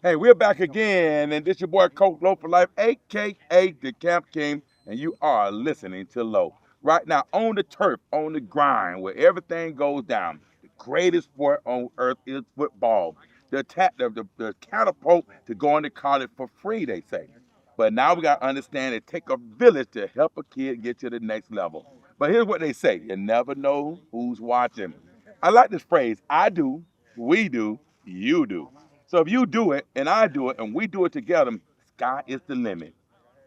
Hey, we're back again, and this your boy Coach Low for Life, aka the Camp King, and you are listening to Low. Right now, on the turf, on the grind, where everything goes down. The greatest sport on earth is football. The catapult to going to college for free, they say. But now we got to understand it take a village to help a kid get to the next level. But here's what they say: you never know who's watching. I like this phrase: I do, we do, you do. So if you do it and I do it and we do it together, sky is the limit.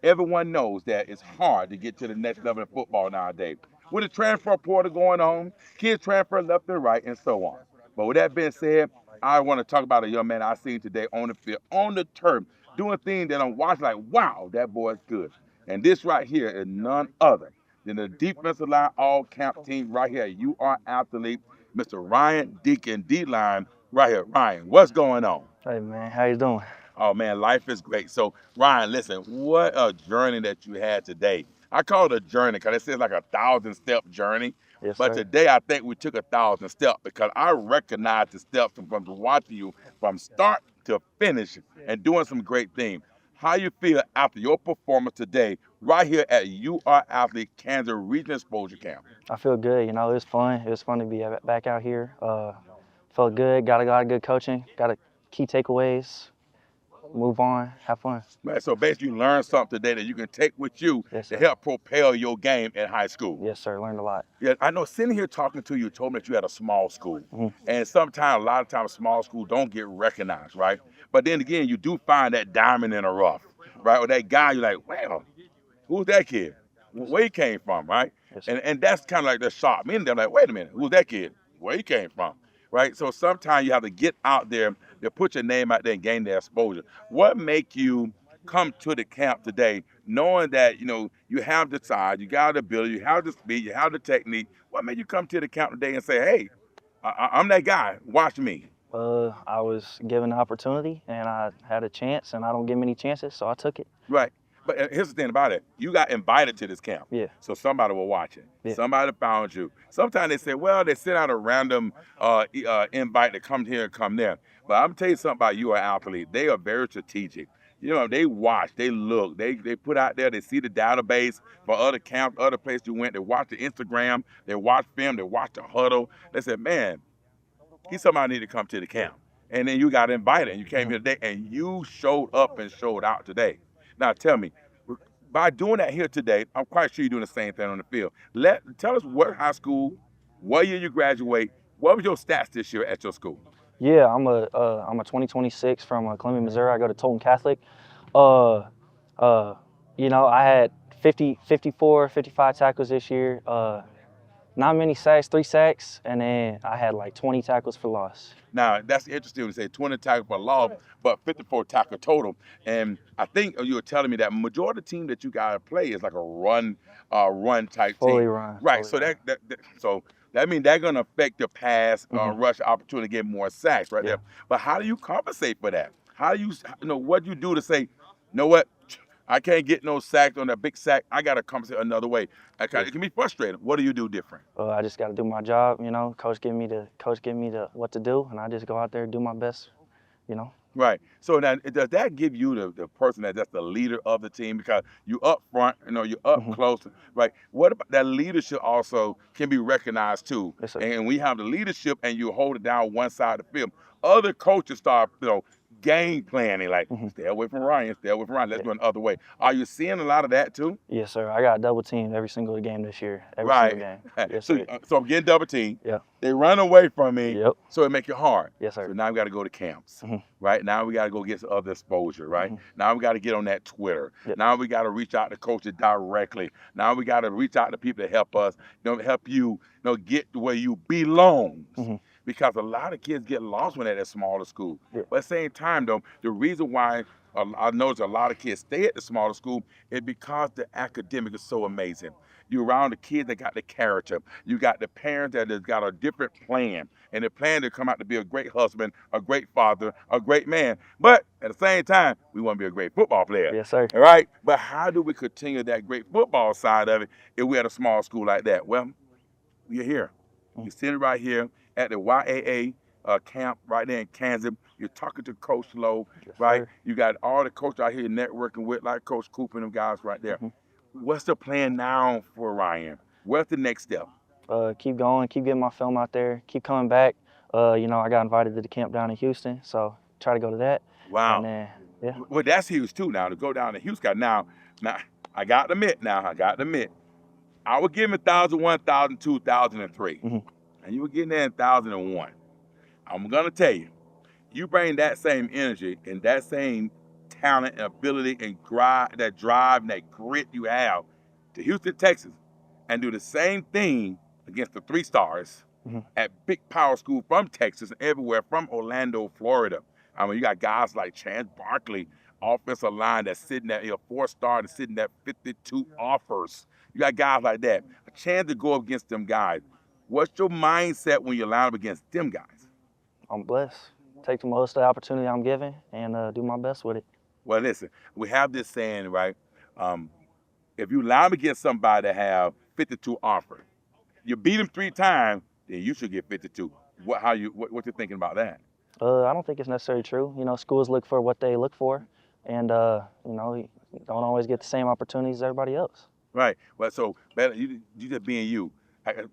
Everyone knows that it's hard to get to the next level in football nowadays. With the transfer portal going on, kids transfer left and right and so on. But with that being said, I want to talk about a young man I seen today on the field, on the turf, doing things that I'm watching like, wow, that boy's good. And this right here is none other than the defensive line all camp team right here. You are athlete, Mr. Ryan Deakins, D-line right here. Ryan, what's going on? Hey man, how you doing? Oh man, life is great. So Ryan, listen, what a journey that you had today. I call it a journey because it says like 1,000-step journey. Yes, But sir. today I think we took 1,000 steps because I recognize the steps from watching you from start to finish and doing some great things. How you feel after your performance today right here at UR Athlete Kansas Regional Exposure Camp? I feel good. You know, it was fun. It was fun to be back out here. Felt good. Got a lot of good coaching. Got a key takeaways. Move on. Have fun. Right, so basically you learned something today that you can take with you Yes, to sir. help propel your game in high school. Yes, sir. Learned a lot. Yeah, I know sitting here talking to you told me that you had a small school. Mhm. And sometimes, a lot of times, small schools don't get recognized, right? But then again, you do find that diamond in the rough, right? Or that guy, you're like, wow, who's that kid? Where he came from, right? Yes, sir. And that's kind of like the shock. Me and them like, wait a minute, who's that kid? Where he came from, right? So sometimes you have to get out there to put your name out there and gain the exposure. What make you come to the camp today knowing that, you have the size, you got the ability, you have the speed, you have the technique? What made you come to the camp today and say, hey, I'm that guy, watch me? I was given the opportunity and I had a chance, and I don't get many chances, so I took it. Right. But here's the thing about it. You got invited to this camp. Yeah. So somebody will watch it. Yeah. Somebody found you. Sometimes they say, well, they send out a random invite to come here and come there. But I'm telling you something about you, an athlete. They are very strategic. They watch, they look, they put out there, they see the database for other camps, other places you went. They watch the Instagram, they watch film, they watch the huddle. They said, man, he's somebody need to come to the camp. And then you got invited and you came here today and you showed up and showed out today. Now tell me, by doing that here today, I'm quite sure you're doing the same thing on the field. Tell us what high school, what year you graduate, what was your stats this year at your school? Yeah, I'm a 2026 from Columbia, Missouri. I go to Tolton Catholic. Uh, I had 50, 54, 55 tackles this year. Not many sacks, 3 sacks, and then I had like 20 tackles for loss. Now, that's interesting to say 20 tackles for loss, but 54 tackle total. And I think you were telling me that majority of the team that you got to play is like a run type Fully team. run. Right. Fully So run. so that means they're gonna affect your pass Mhm. rush opportunity to get more sacks right Yeah. there. But how do you compensate for that? How do what do you do to say, you know what? I can't get no sacks on that big sack. I gotta compensate another way. Yeah. It can be frustrating. What do you do different? I just got to do my job. Coach give me the what to do, and I just go out there and do my best. You know. Right. So now, does that give you the person that's the leader of the team because you up front, you're up Mhm. close, right? What about that leadership also can be recognized too? Yes, sir. And we have the leadership and you hold it down one side of the field. Other coaches start, game planning, like Mhm. stay away from Ryan, stay away from Ryan, let's Yeah. go another way. Are you seeing a lot of that too? Yes, sir. I got double teamed every single game this year. Every Right. single game. Yes, So, sir. so I'm getting double teamed. Yeah. They run away from me. Yep. So it make it hard. Yes, So sir. now we got to go to camps, Mhm. right? Now we got to go get some other exposure, right? Mhm. Now we got to get on that Twitter. Yep. Now we got to reach out to coaches directly. Now we got to reach out to people to help us, help you, get to where you belong. Mhm. Because a lot of kids get lost when they're at a smaller school. Yeah. But at the same time, though, the reason why I notice a lot of kids stay at the smaller school is because the academic is so amazing. You're around the kids that got the character. You got the parents that has got a different plan. And the plan to come out to be a great husband, a great father, a great man. But at the same time, we want to be a great football player. Yes, sir. All right? But how do we continue that great football side of it if we're at a small school like that? Well, you're here. You're sitting right here at the YAA camp right there in Kansas. You're talking to Coach Lowe, Yes, right? sir. You got all the coaches out here networking with, like Coach Cooper and them guys right there. Mhm. What's the plan now for Ryan? What's the next step? Keep going, keep getting my film out there, keep coming back. I got invited to the camp down in Houston, so try to go to that. And Wow. then, yeah. Well, that's huge too. Now to go down to Houston. Now, I got to admit. I was giving 1,001, 1,002, 1,003, Mhm. and you were getting there in 1,001. I'm gonna tell you, you bring that same energy and that same talent and ability and drive and that grit you have to Houston, Texas, and do the same thing against the 3 stars Mhm. at big power school from Texas and everywhere from Orlando, Florida. I mean, you got guys like Chance Barkley, offensive line that's sitting at 4 star and sitting at 52 offers. You got guys like that. A chance to go up against them guys. What's your mindset when you line up against them guys? I'm blessed. Take the most of the opportunity I'm given and do my best with it. Well, listen, we have this saying, right? If you line up against somebody that have 52 offers, you beat them 3 times, then you should get 52. What you thinking about that? I don't think it's necessarily true. Schools look for what they look for, and you don't always get the same opportunities as everybody else. Right. Well, so better you just being you.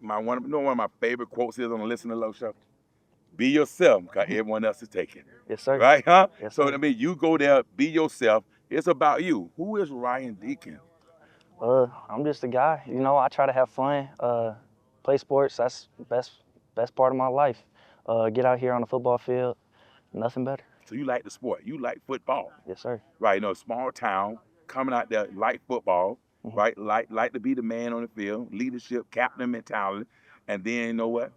One of my favorite quotes is on the Listen to Low show. Be yourself, because everyone else is taken. Yes, sir. Right, huh? Yes, So sir. I mean, you go there, be yourself. It's about you. Who is Ryan Deakins? I'm just a guy. I try to have fun, play sports. That's the best part of my life. Get out here on the football field. Nothing better. So you like the sport. You like football. Yes, sir. Right, small town, coming out there, like football, Mhm. right? Like to be the man on the field, leadership, captain mentality. And then you know what?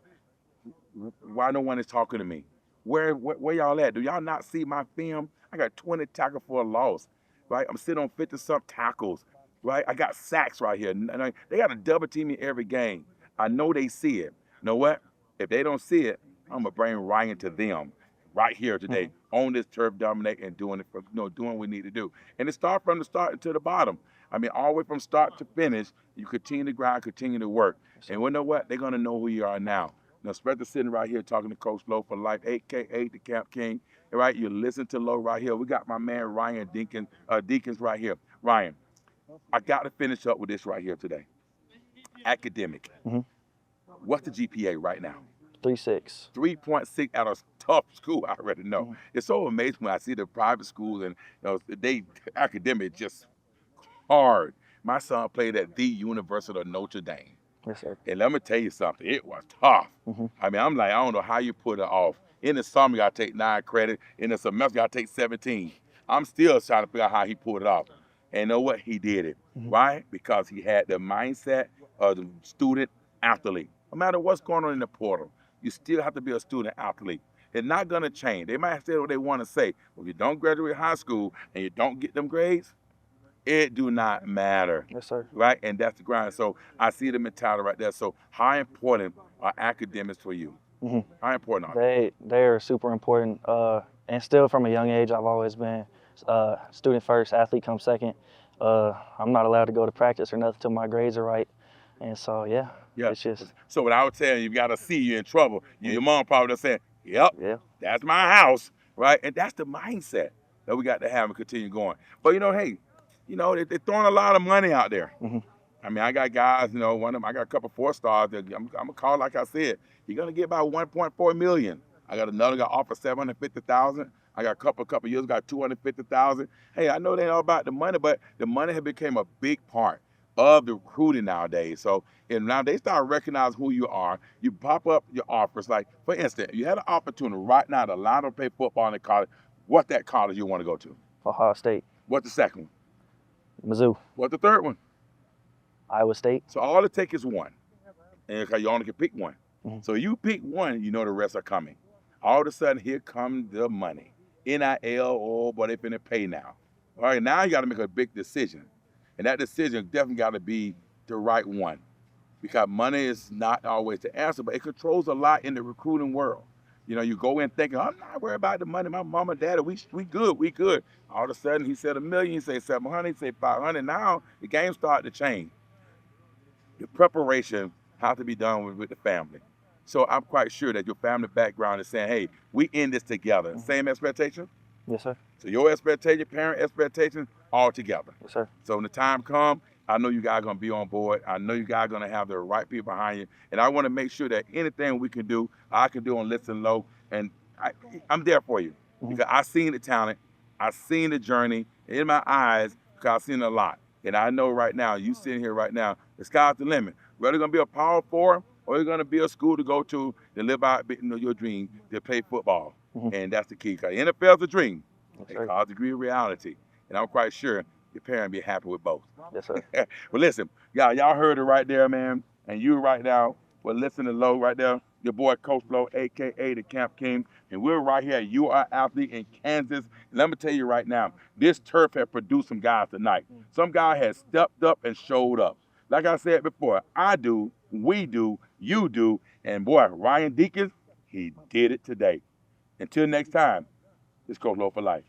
Why no one is talking to me? Where y'all at? Do y'all not see my film? I got 20 tackles for a loss, right? I'm sitting on 50-something tackles, right? I got sacks right here. They got to double team me every game. I know they see it. You know what? If they don't see it, I'm gonna bring Ryan to them right here today on this turf, dominate and doing it for doing what we need to do. And it start from the start to the bottom. I mean, all the way from start to finish, you continue to grind, continue to work. And you know what? They're gonna know who you are now. Now, Spencer sitting right here talking to Coach Lowe for life, a.k.a. the Camp King. Right, you listen to Lowe right here. We got my man Ryan Deakins right here. Ryan, I got to finish up with this right here today. Academic. Mhm. What's the GPA right now? 3.6. 3.6 at a tough school. I already know. Mhm. It's so amazing when I see the private schools and they academic just hard. My son played at the University of Notre Dame. Yes, sir. And let me tell you something, it was tough. Mhm. I mean, I'm like, I don't know how you put it off. In the summer, you got to take 9 credits. In the semester, you got to take 17. I'm still trying to figure out how he pulled it off. And you know what? He did it. Mhm. Why? Because he had the mindset of the student athlete. No matter what's going on in the portal, you still have to be a student athlete. It's not going to change. They might say what they want to say. But if you don't graduate high school and you don't get them grades, it do not matter. Yes, sir. Right? And that's the grind. So I see the mentality right there. So how important are academics for you? Mhm. How important are they? They are super important. And still from a young age, I've always been student first, athlete comes second. I'm not allowed to go to practice or nothing till my grades are right. And so, yeah, Yeah. it's just, So when I was telling you, you got to see you're in trouble, your mom probably just saying, yep, yeah. that's my house, right? And that's the mindset that we got to have and continue going. But, hey, they're throwing a lot of money out there. Mhm. I mean, I got guys, one of them, I got a couple 4 stars that I'm going to call, like I said, you're going to get about 1.4 million. I got another guy offer 750,000. I got a couple years, got 250,000. Hey, I know they ain't all about the money, but the money has become a big part of the recruiting nowadays. So, and now they start recognizing who you are. You pop up your offers. Like, for instance, you had an opportunity right now to line up play football in college. What that college you want to go to? Ohio State, What's the second one? Mizzou, What's the third one? Iowa State. So all it takes is one. And you only can pick one. Mhm. So you pick one, you know the rest are coming. All of a sudden, here comes the money. NIL, oh, but they finna pay now. All right, now you got to make a big decision. And that decision definitely got to be the right one. Because money is not always the answer, but it controls a lot in the recruiting world. You go in thinking, I'm not worried about the money. My mama, daddy, we good. All of a sudden, he said 1 million, he said 700, he said 500. Now the game started to change. The preparation has to be done with the family. So I'm quite sure that your family background is saying, hey, we in this together. Mhm. Same expectation? Yes, sir. So your expectation, parent expectation, all together. Yes, sir. So when the time comes, I know you guys are gonna be on board. I know you guys are gonna have the right people behind you. And I want to make sure that anything we can do, I can do on Listen Low. And I'm there for you. Mhm. Because I seen the talent, I seen the journey in my eyes, because I've seen a lot. And I know right now, you sitting here right now, the sky's the limit. Whether you're gonna be a Power 4 or you're gonna be a school to go to live out your dream to play football. Mhm. And that's the key. Because NFL's a dream. Yes, It sir. calls degree of reality. And I'm quite sure your parents be happy with both. Yes, sir. Well, listen, y'all heard it right there, man. And you right now, well, listen to Low right there. Your boy, Coach Low, a.k.a. the Camp King. And we're right here. You are athlete in Kansas. And let me tell you right now, this turf has produced some guys tonight. Some guy has stepped up and showed up. Like I said before, I do, we do, you do. And boy, Ryan Deakins, he did it today. Until next time, it's Coach Low for life.